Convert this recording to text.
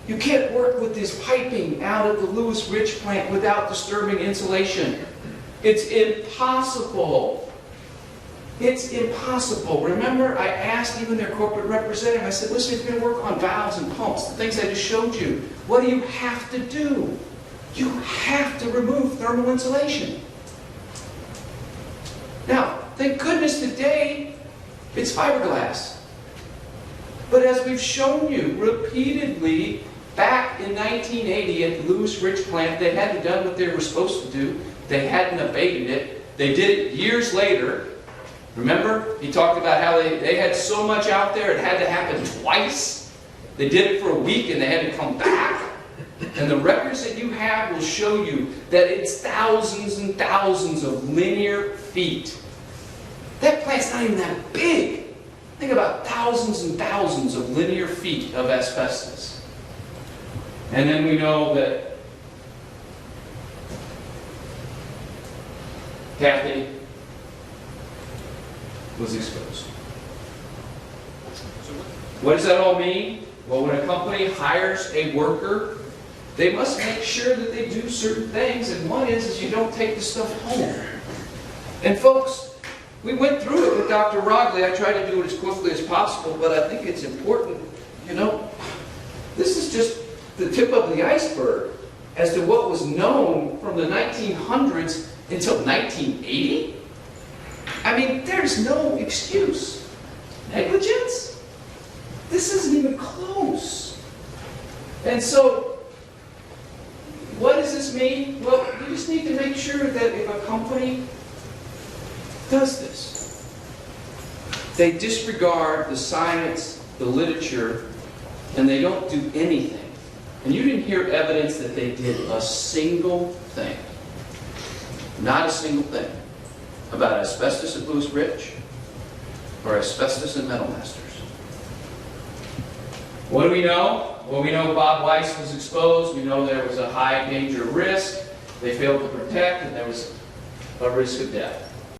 You can't work with this piping out at the Lewis Ridge plant without disturbing insulation. It's impossible. It's impossible. Remember, I asked even their corporate representative, I said, listen, if you're going to work on valves and pumps, the things I just showed you, what do you have to do? You have to remove thermal insulation. Now, thank goodness today, it's fiberglass. But as we've shown you repeatedly, back in 1980 at the Lewis Ridge plant, they hadn't done what they were supposed to do. They hadn't abated it. They did it years later. Remember, he talked about how they had so much out there, it had to happen twice. They did it for a week and they had to come back. And the records that you have will show you that it's thousands and thousands of linear feet. That plant's not even that big. Think about thousands and thousands of linear feet of asbestos. And then we know that Kathy was exposed. What does that all mean? Well, when a company hires a worker, they must make sure that they do certain things, and one is you don't take the stuff home. And folks, we went through it with Dr. Rogley. I tried to do it as quickly as possible, but I think it's important, you know, this is just the tip of the iceberg as to what was known from the 1900s until 1980. I mean, there's no excuse. Negligence? This isn't even close. And so, what does this mean? Well, you just need to make sure that if a company does this, they disregard the science, the literature, and they don't do anything. And you didn't hear evidence that they did a single thing. Not a single thing about asbestos at Lewis Ridge or asbestos at Metal Masters. What do we know? Well, we know Bob Weiss was exposed. We know there was a high danger risk. They failed to protect, and there was a risk of death.